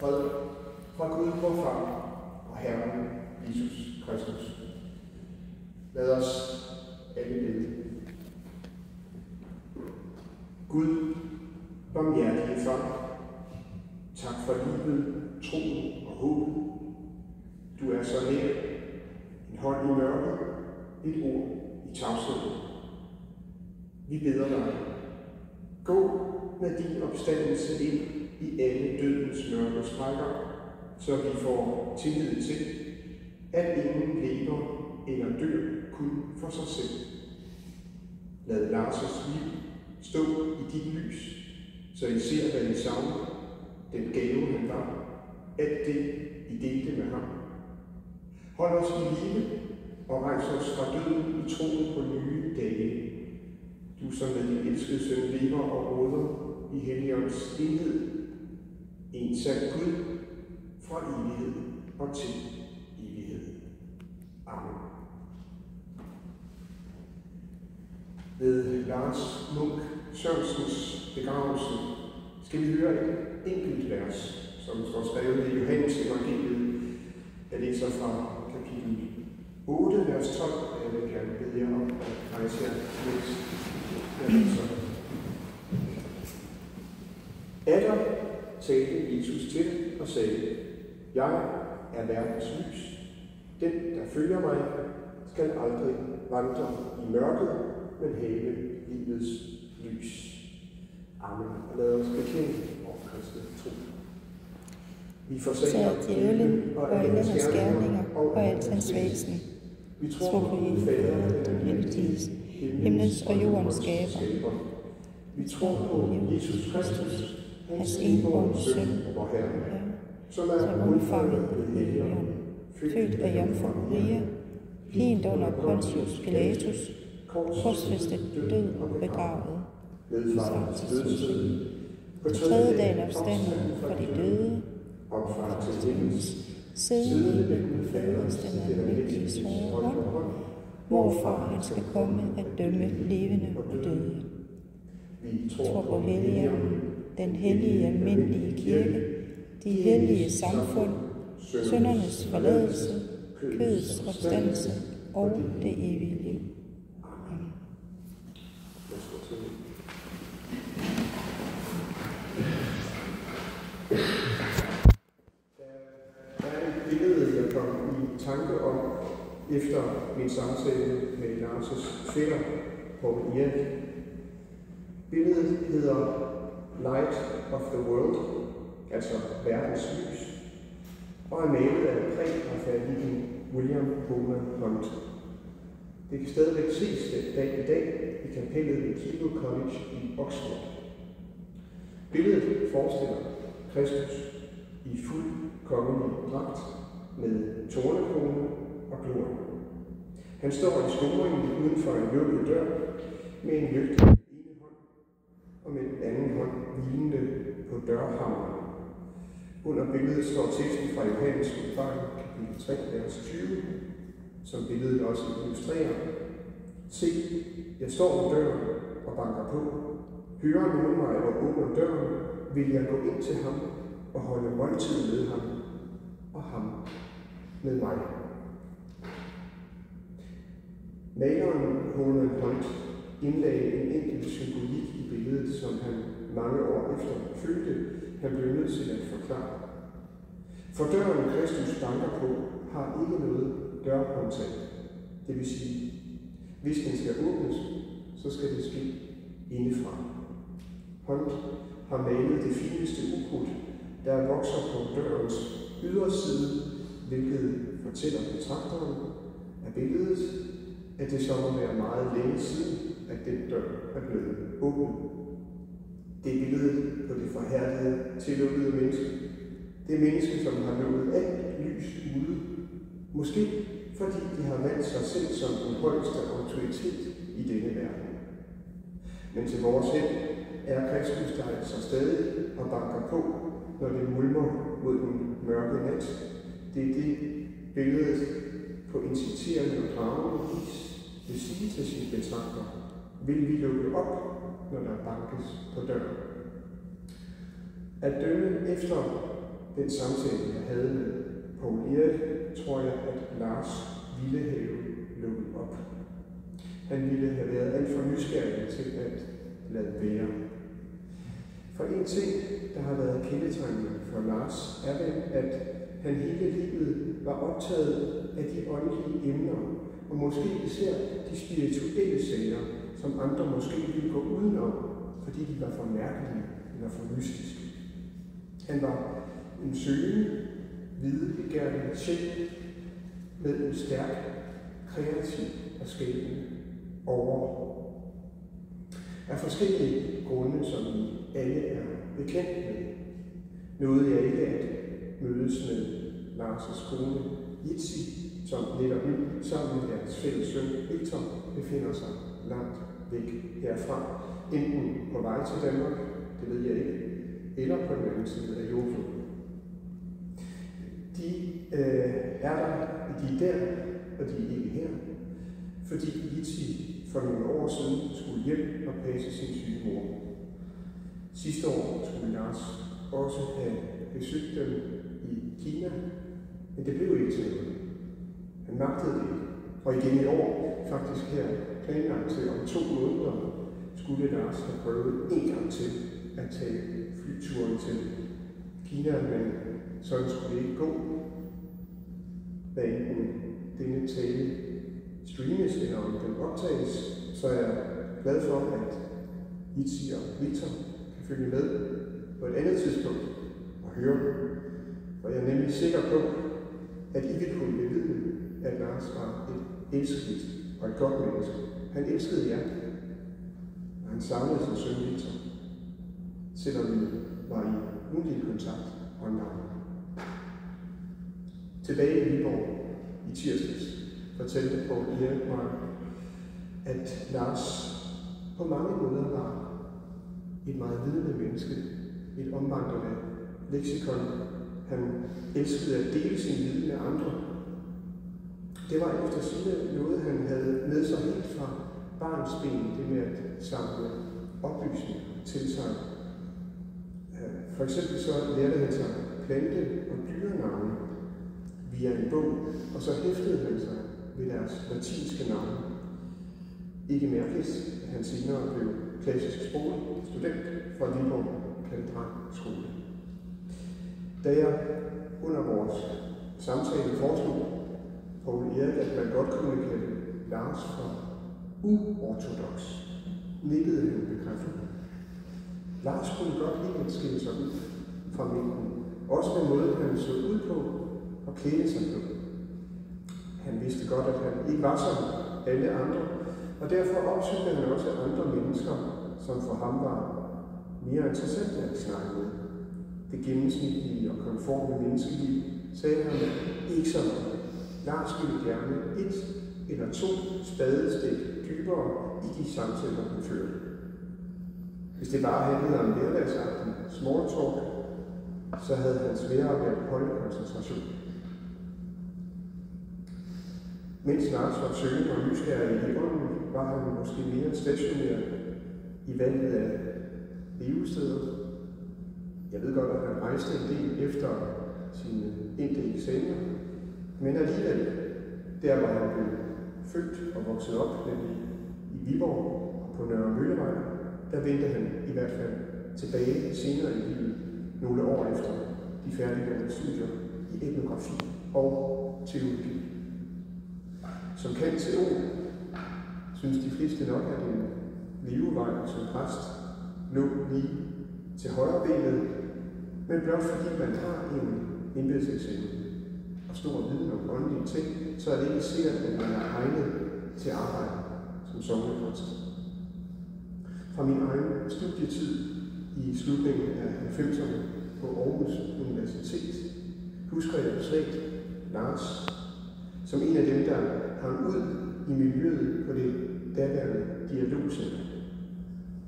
Fred fra Gud vor Far og Herren Jesus Kristus. Lad os alle bede. Gud, barmhjertige Far, tak for livet, troen og håbet. Du er så nær, en hånd i mørket, et ord i tavsheden. Vi beder dig, gå med din opstandelse ind i alle dødens mørke sprækker, så vi får tillid til, at ingen lever eller dør kun for sig selv. Lad Lars' liv stå i dit lys, så I ser, hvad I savner, den gave han var, alt det I delte med ham. Hold os i live og rejs os fra døden i troen på nye dage. Du som med din elskede søn lever og råder i Helligåndens enhed, en sand Gud fra evighed og til evighed. Amen. Ved Lars Munk Sørensens begravelse skal vi høre et enkelt vers, som står skrevet i Johannes evangeliet. Jeg læser fra kapitel 8, vers 12, og jeg vil gerne bede jer om at rejse jer lidt. Atter talte Jesus til og sagde, jeg er verdens lys. Den, der følger mig, skal aldrig vandre i mørket, men have livets lys. Amen. Og lad os bekende over Kristi tro. Vi forsager djævlen og alle hans gerninger og alt hans væsen. Vi tror på en Fader, den heltiges, himlens og jordens skaber. Vi tror på Jesus Kristus, hans enbårne søn, vor Herre, som er undfanget ved Helligånden, født af jomfru Maria, pint under Pontius Pilatus, korsfæstet, død og begravet, nedfart til dødsriget, på tredje dagen opstanden fra de døde, opfart til himmels, siddende ved den faderens den almægtiges højre hånd, hvorfra han skal komme at dømme levende og døde. Vi tror på Helligånden, den hellige almindelige kirke, de hellige samfund, syndernes forladelse, kødets opstandelse og det evige liv. Amen. Der er et billede, jeg kom i tanke om efter min samtale med Lars' fætter på Erik. Billedet hedder Light of the World, altså verdens lys, og er malet af prærafaelitten William Pullman Hunt. Det kan stadigvæk ses den dag i dag i kapellet ved Keble College i Oxford. Billedet forestiller Kristus i fuld kongelig dragt med tornekrone og glorie. Han står i skoringen uden for en lukket dør med en lygte i den ene hånd og med den anden hånd hvilende på dørhammeren. Under billedet står teksten fra Johannes åbenbaring, kapitel 3, vers 20, som billedet også illustrerer. Se, jeg står ved døren og banker på. Hører nogen mig og åbner døren, vil jeg gå ind til ham og holde måltid med ham, og ham med mig. Maleren Holman Hunt indlagde en enkelt symbolik i billedet, som han mange år efter følte, han blev nødt til at forklare. For døren Kristus banker på, har ikke noget dørhåndtag. Det vil sige, hvis den skal åbnes, så skal det ske indefra. Hunt har malet det fineste ukrudt, der vokser på dørens yderside, hvilket fortæller betragteren af billedet, at det så må være meget længe siden, at den dør er blevet åbnet. Det er billedet på det forhærdede, tillukkede menneske. Det menneske, som har nået alt lys ude. Måske fordi de har valgt sig selv som den højeste autoritet i denne verden. Men til vores held er Kristus der altså stadig og banker på, når det mulmer mod den mørke nat. Det er det billedet på inciterende og dragende vis vil sige til sine betragter. Vil vi lukke op, når der bankes på døren? At dømme efter den samtale, jeg havde med Poul Erik, tror jeg, at Lars ville have lukket op. Han ville have været alt for nysgerrig til at lade være. For en ting, der har været kendetegnende for Lars, er vel, at han hele livet var optaget af de åndelige emner, og måske især de spirituelle sager, som andre måske ville gå udenom, fordi de var for mærkelige eller for mystiske. Han var en søgende, videbegærlig sjæl med en stærk, kreativ og skabende over. Af forskellige grunde, som vi alle er bekendt med, nåede jeg ikke at mødes med Lars' kone Itzi, som netop nu sammen med deres fælles søn Victor befinder sig langt væk herfra, enten på vej til Danmark, det ved jeg ikke, eller på den anden side af jordkloden. De er der, og de er ikke her, fordi Itzi for nogle år siden skulle hjem og passe sin syge mor. Sidste år skulle Lars også have besøgt dem i Kina, men det blev ikke til noget. Han magtede det ikke. Og igen i år, faktisk her planlagt til om 2 måneder, skulle Lars have prøvet en gang til at tage flyturen til Kina, men sådan skulle det ikke gå. Hvad enten denne tale streames eller om den optages, så er jeg glad for, at Itzi og Victor kan følge med på et andet tidspunkt og høre dem. For jeg er nemlig sikker på, at I vil kunne bevidne, at Lars var et elskeligt og et godt menneske. Han elskede jer, og han savnede sin søn Victor, selvom vi var i ugentlig kontakt online. Tilbage i Viborg i tirsdags fortalte Poul Erik mig, at Lars på mange måder var et meget vidende menneske, et omvandrende leksikon. Han elskede at dele sin viden med andre. Det var efter sigende noget, han havde med sig helt fra barnsben, det med at samle oplysninger til sig. For eksempel så lærte han sig plante- og dyrenavne via en bog, og så hæftede han sig ved deres latinske navne. Ikke mærkeligt, at han senere blev klassisk sproglig student fra Viborg Katedralskole. Da jeg under vores samtale foreslog Poul Erik, at man godt kunne kalde Lars for uortodoks, nikkede han bekræftende. Lars kunne godt lide at skille sig ud fra mængden, også med måden han så ud på og klædte sig på. Han vidste godt, at han ikke var som alle andre, og derfor opsøgte han også andre mennesker, som for ham var mere interessante at snakke med. Det gennemsnitlige og konforme menneskeliv, sagde han ikke så meget. Lars ville gerne 1 eller 2 spadestik dybere i de samtaler, han førte. Hvis det bare handlede om hverdagsagtig small talk, så havde hans lærer været høj koncentration. Mens Lars var søgende og nysgerrig i ånden, var han måske mere stationær i valget af levesteder. Jeg ved godt, at han rejste en del efter sine endte eksamener, men alligevel, der hvor han blev født og vokset op, nemlig i Viborg og på Nørre Møllevej, der vendte han i hvert fald tilbage senere i livet, nogle år efter de færdiggjorte studier i etnografi og teologi. Som cand.theol synes de fleste nok, at en levevej som præst lå lige til højre benet, men blot fordi man har en embedseksamen og stor viden om åndelige ting, så er det ikke sikkert, at man er egnet til arbejde som sognepræst. Fra min egen studietid i slutningen af 90'erne på Aarhus Universitet husker jeg slet Lars som en af dem, der hang ud i miljøet på det daværende dialogcenter,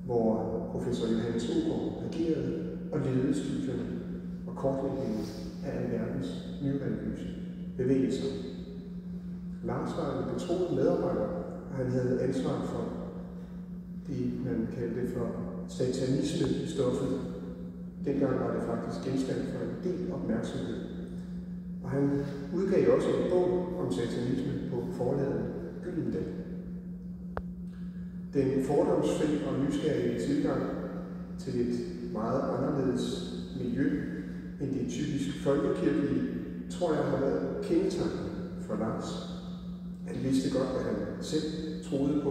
hvor professor Johannes Aagaard agerede og ledede studierne og kortlægningen af alverdens nyreligiøse bevægelser. Lars var en betroet medarbejder, og han havde ansvar for det, man kaldte for satanisme-stoffet. Dengang var det faktisk genstand for en del opmærksomhed. Og han udgav også en bog om satanisme på forlaget Gyldendal. Den fordomsfri og nysgerrige tilgang til et meget anderledes miljø end det typisk folkekirkelige, tror jeg har været kendetegnende for Lars. Han vidste godt, hvad han selv troede på,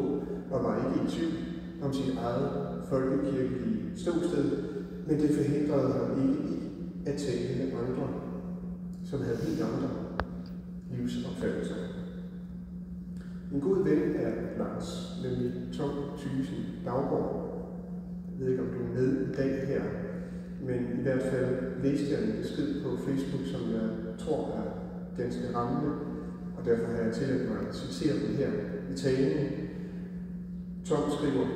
og var ikke i tvivl om sit eget folkekirkelige ståsted, men det forhindrede ham ikke i at tale med andre, som havde helt andre livsopfattelser. En god ven af Lars, nemlig Tom Thyssen Daugaard. Jeg ved ikke, om du er med i dag her, men i hvert fald læste jeg en besked på Facebook, som jeg tror er ganske rammende, og derfor har jeg tilladt mig at citere den her i talen. Tom skriver: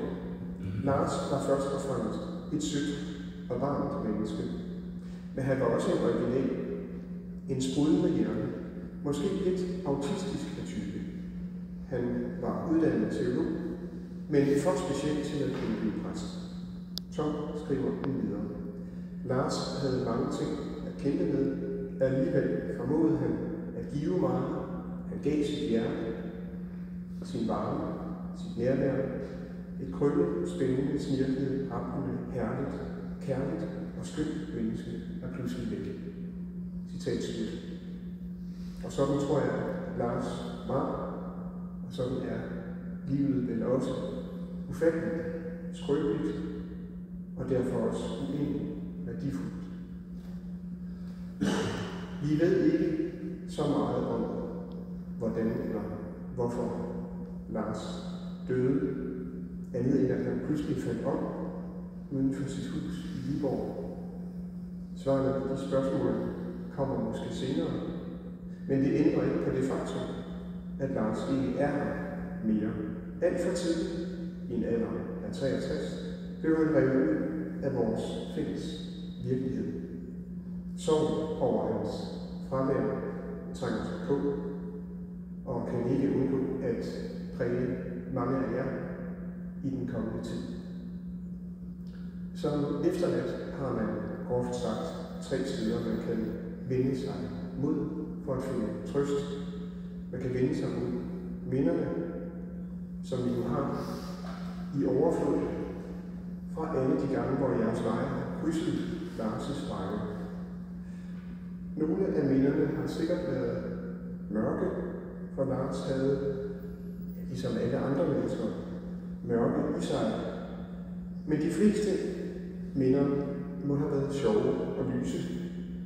Lars var først og fremmest et sødt og varmt menneske, men han var også en original, en sprudlende hjerne, måske lidt autistisk af type. Han var uddannet teolog, men for specielt til at kunne blive præst. Tom skriver videre: Lars havde mange ting at kæmpe med, alligevel formåede han at give meget. Han gav sit hjerte, sin varme, sit nærvær, et krøllet, spændende, snirklet, rappende, herligt, kærligt og skønt menneske er pludselig væk. Citat slut. Og sådan tror jeg, at Lars var, og sådan er livet vel også ufatteligt, skrøbeligt, og derfor også uendelig værdifuldt. Vi ved ikke så meget om, hvordan eller hvorfor Lars døde, andet end at han pludselig faldt om uden for sit hus i Viborg. Svarene på de spørgsmål kommer måske senere, men det ændrer ikke på det faktum, at Lars ikke er her mere. Alt for tidligt, i en alder af 63, blev han revet ud af vores fælles virkelighed. Sorg over hans fravær trænger sig på, og kan ikke undgå at præge mange af jer i den kommende tid. Som efterladt har man groft sagt 3 steder, man kan vende sig mod for at finde trøst. Man kan vende sig mod minderne, som vi nu har i overflod fra alle de gange, hvor jeres veje har krydset Lars' veje. Nogle af minderne har sikkert været mørke, for Lars havde, ligesom alle andre mennesker, mørke i sig. Men de fleste minder må have været sjove og lyse,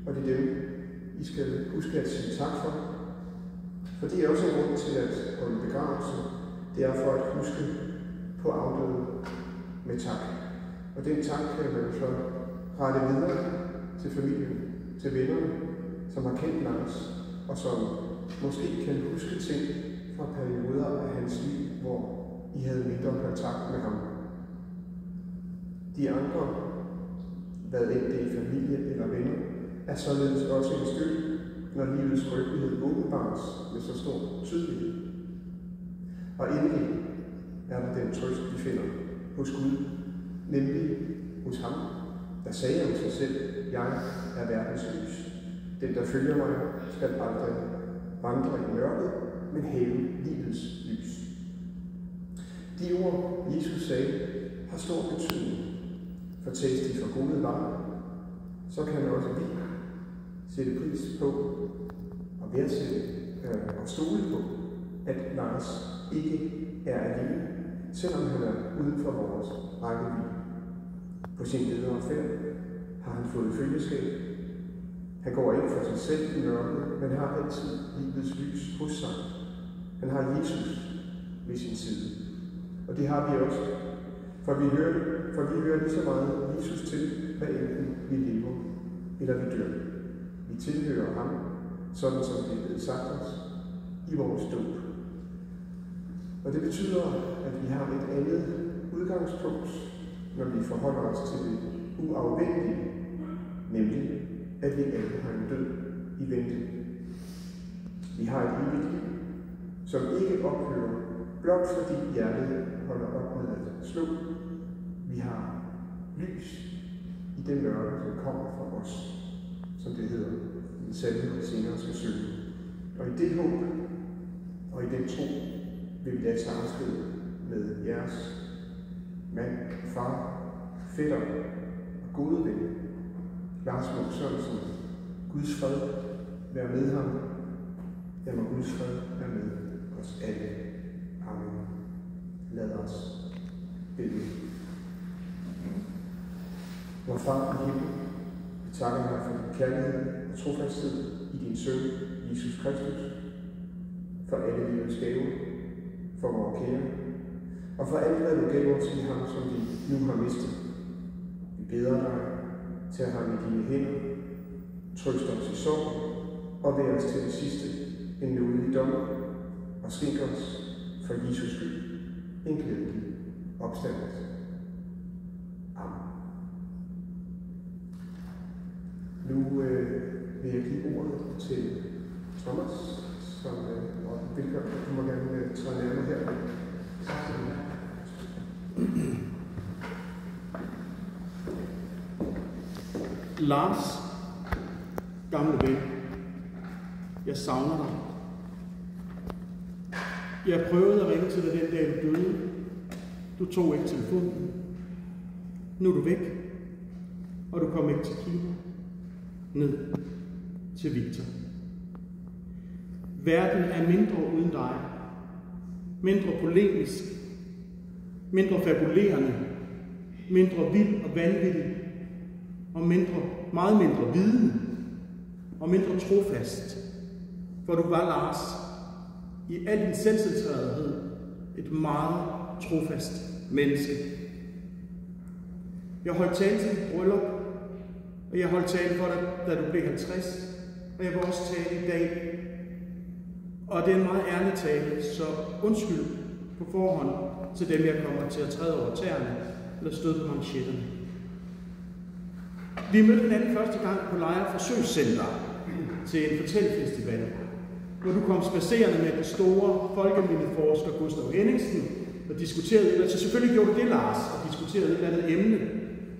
og det er dem, I skal huske at sige tak for. For det er også en grund til at holde begravelse. Det er for at huske på afdøde med tak. Og den tak kan man så rette videre til familien, til vennerne, som har kendt Lars, og som måske kan huske ting fra perioder af hans liv, hvor I havde mindre kontakt med ham. De andre, hvad end det er familie eller venner, er således også en støtte, når livets skrøbelighed åbenbares med så stor tydelighed. Og endelig er der den trøst, vi finder hos Gud, nemlig hos ham, der sagde om sig selv: Jeg er verdens lys. Den, der følger mig, skal aldrig vandre i mørket, men have livets lys. De ord, Jesus sagde, har stor betydning. For tages de for gode varer, så kan også vi sætte pris på og værdsætte og stole på, at Lars ikke er alene, selvom han er uden for vores rækkevidde. På sin videre færd har han fået følgeskab. Han går ikke for sig selv i mørket, men har altid livets lys hos sig. Han har Jesus ved sin side. Og det har vi også. For vi hører lige så meget Jesus til, hvad enten vi lever eller vi dør. Vi tilhører ham, sådan som det er blevet sagt os, i vores dåb. Og det betyder, at vi har et andet udgangspunkt, når vi forholder os til det uafvendelige, nemlig at vi alle har en død i vente. Vi har et evigt liv, som ikke ophører, blot fordi hjertet holder op med at slå. Vi har lys i det mørke, som kommer fra os, som det hedder i den salme, vi senere skal synge. Og i det håb og i den tro vil vi lade sammenskrive med jeres mand, far, fætter og gode ven, Lars Munk Sørensen. Guds fred være med ham. Lad mig Guds fred være med os alle. Amen. Lad os bede. Vor far i himlen, vi takker dig for din kærlighed og trofasthed i din søn, Jesus Kristus, for alle livets gaver, for vores kære, og for alt, hvad du gav os i ham, som vi nu har mistet. Vi beder dig, tag ham i dine hænder, trøst os i sorg, og vær os til det sidste en nådig dom, og skænk os for Jesus skyld en glædelig opstandelse. Amen. Nu vil jeg give ordet til Thomas, som velkommen. Du må gerne træde nærmere her. Lars, gamle ven, jeg savner dig. Jeg prøvede at ringe til dig den dag, du døde. Du tog ikke telefonen. Nu er du væk, og du kom ikke til Kina. Ned til Victor. Verden er mindre uden dig. Mindre polemisk. Mindre fabulerende. Mindre vild og vanvittig. Og meget mindre vidende. Og mindre trofast. For du var, Lars, i al din selvcentrerighed et meget trofast menneske. Jeg holdt tale til dit bryllup, og jeg holdt tale for dig, da du blev 50, og jeg vil også tale i dag. Og det er en meget ærlig tale, så undskyld på forhånd til dem, jeg kommer til at træde over tæerne eller støde på manchetterne. Vi mødte hinanden første gang på Lejre Forsøgscenter til en fortællefestival, hvor du kom spacerende med den store folkemindeforsker Gustav Henningsen og diskuterede, eller så selvfølgelig gjorde du det, Lars, og diskuterede et eller andet emne.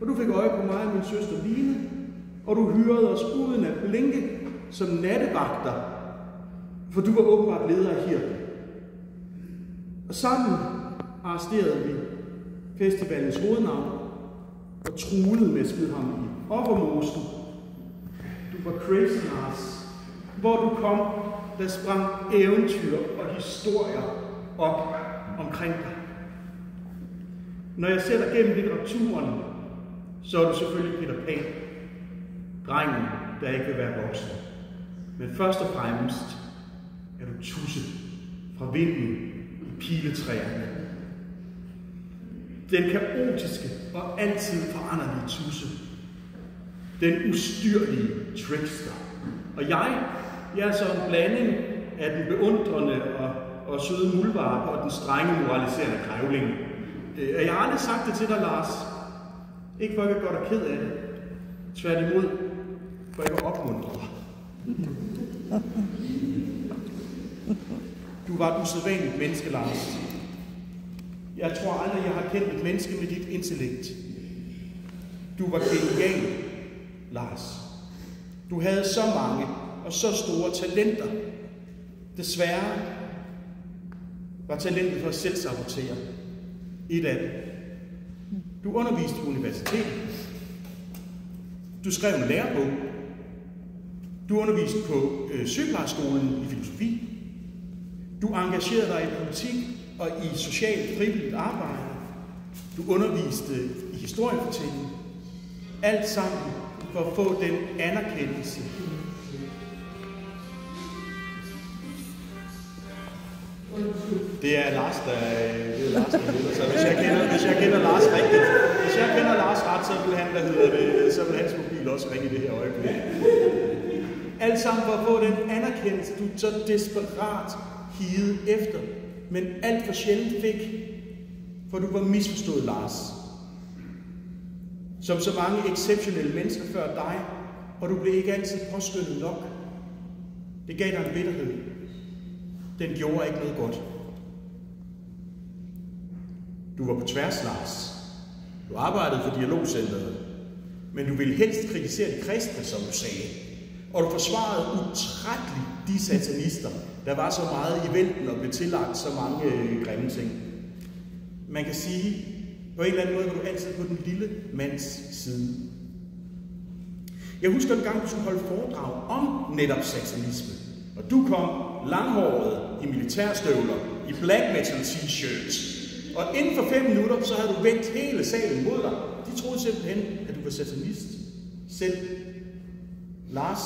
Og du fik øje på mig og min søster Line, og du hyrede os uden at blinke som nattevagter, for du var åbenbart leder af kirken. Og sammen arresterede vi festivalens hovednavn og truede med at smide ham i offermosen. Du var crazy, Lars. Hvor du kom, der sprang eventyr og historier op omkring dig. Når jeg ser dig gennem litteraturen, så er du selvfølgelig Peter Pan. Drengen, der ikke vil være voksen. Men først og fremmest er du Tusse fra vinden i piletræerne. Den kaotiske og altid foranderlige Tusse. Den ustyrlige trickster. Og jeg er så en blanding af den beundrende og søde muldvarp og den strenge moraliserende grævling. Og jeg har aldrig sagt det til dig, Lars. Ikke for at jeg godt er ked af det. Tværtimod, for jeg kan opmuntre dig. Du var et usædvanligt menneske, Lars. Jeg tror aldrig, jeg har kendt et menneske med dit intellekt. Du var genial, Lars. Du havde så mange og så store talenter. Desværre var talentet for at selvsabotere et af dem. Du underviste på universitetet. Du skrev en lærebog. Du underviste på sygeplejeskolen i filosofi. Du engagerede dig i politik og i socialt frivilligt arbejde. Du underviste i historiefortælling. Alt sammen for at få den anerkendelse. Det er Lars, der så hvis jeg kender Lars rigtigt, hvis jeg kender Lars ret, så vil hans mobil også ringe i det her øjeblik. Alt sammen for at få den anerkendelse, du så desperat higede efter, men alt for sjældent fik, for du var misforstået, Lars. Som så mange exceptionelle mennesker før dig, og du blev ikke altid påskyndet nok. Det gav dig en bitterhed. Den gjorde ikke noget godt. Du var på tværs, Lars. Du arbejdede for Dialogcenteret. men du ville helst kritisere de kristne, som du sagde. Og du forsvarede utrætteligt de satanister, der var så meget i vælten og blev tillagt så mange grimme ting. Man kan sige, på en eller anden måde var du altid på den lille mands side. Jeg husker en gang, du skulle holde foredrag om netop satanisme. Og du kom langhåret i militærstøvler, i black metal t-shirts. Og inden for 5 minutter, så havde du vendt hele salen mod dig. De troede simpelthen, at du var satanist. Selv. Lars,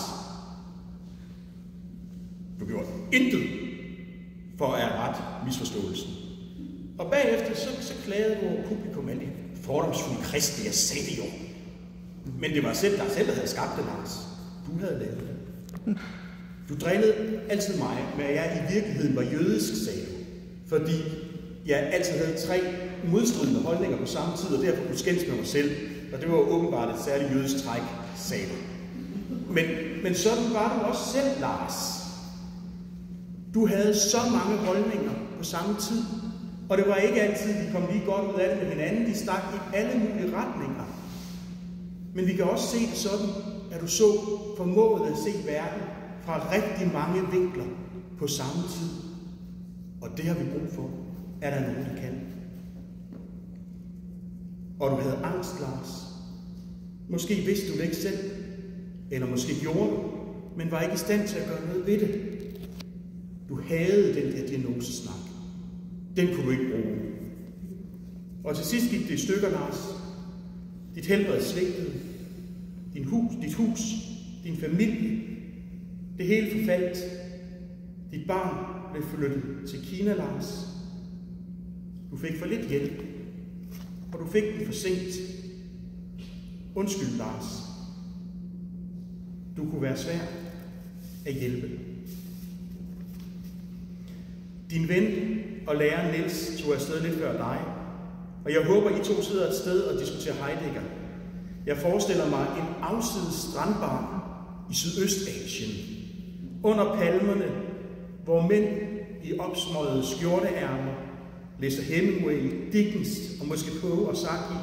du gjorde intet for at rette misforståelsen. Og bagefter, så klagede du over publikum, alle de fordomsfulde kristne, jeg sagde det jo. Men det var selv dig selv, der havde skabt det, Lars. Du havde lavet det. Du drillede altid mig med, at jeg i virkeligheden var jødisk, sagde du. Fordi jeg altid havde 3 modstridende holdninger på samme tid, og derfor kunne skændes med mig selv. Og det var åbenbart et særligt jødisk træk, sagde du. Men sådan var du også selv, Lars. Du havde så mange holdninger på samme tid, og det var ikke altid, de kom lige godt ud af det med hinanden. De stak i alle mulige retninger. Men vi kan også se det sådan, at du så formåede at se verden fra rigtig mange vinkler på samme tid. Og det har vi brug for, er der nogen, der kan. Og du havde angst, Lars. Måske vidste du det ikke selv, eller måske gjorde du, men var ikke i stand til at gøre noget ved det. Du havde den der diagnosesnak. Den kunne du ikke bruge. Og til sidst gik det i stykker, Lars. Dit helbred svigtede. Dit hus, din familie, det hele forfaldt. Dit barn blev flyttet til Kina, Lars. Du fik for lidt hjælp, og du fik den for sent. Undskyld, Lars. Du kunne være svær at hjælpe. Din ven og lærer Niels tog afsted lidt før dig, og jeg håber, I 2 sidder et sted og diskuterer Heidegger. Jeg forestiller mig en afsides strandbar i Sydøstasien, under palmerne, hvor mænd i opsmøgede skjorteærmer læser Hemingway, Dickens og måske Poe og Saki,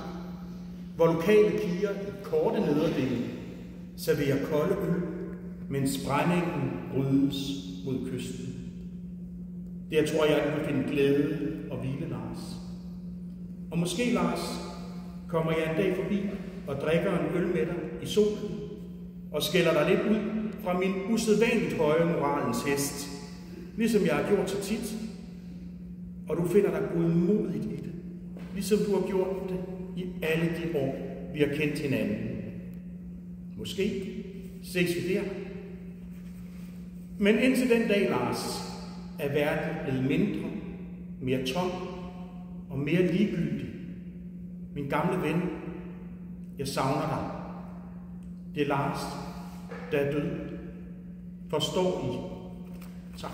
hvor lokale piger i korte nederdele serverer kolde øl, mens brændingen ryddes mod kysten. Der tror jeg, du kan finde glæde og hvile, Lars. Og måske, Lars, kommer jeg en dag forbi og drikker en øl med dig i solen og skælder dig lidt ud fra min usædvanligt høje moralens hest, ligesom jeg har gjort så tit, og du finder dig godmodigt i det, ligesom du har gjort det i alle de år, vi har kendt hinanden. Måske ses vi der. Men indtil den dag, Lars, er verden blevet mindre, mere tom og mere ligegyldig. Min gamle ven, jeg savner dig. Det er Lars, der er død. Forstår I? Tak.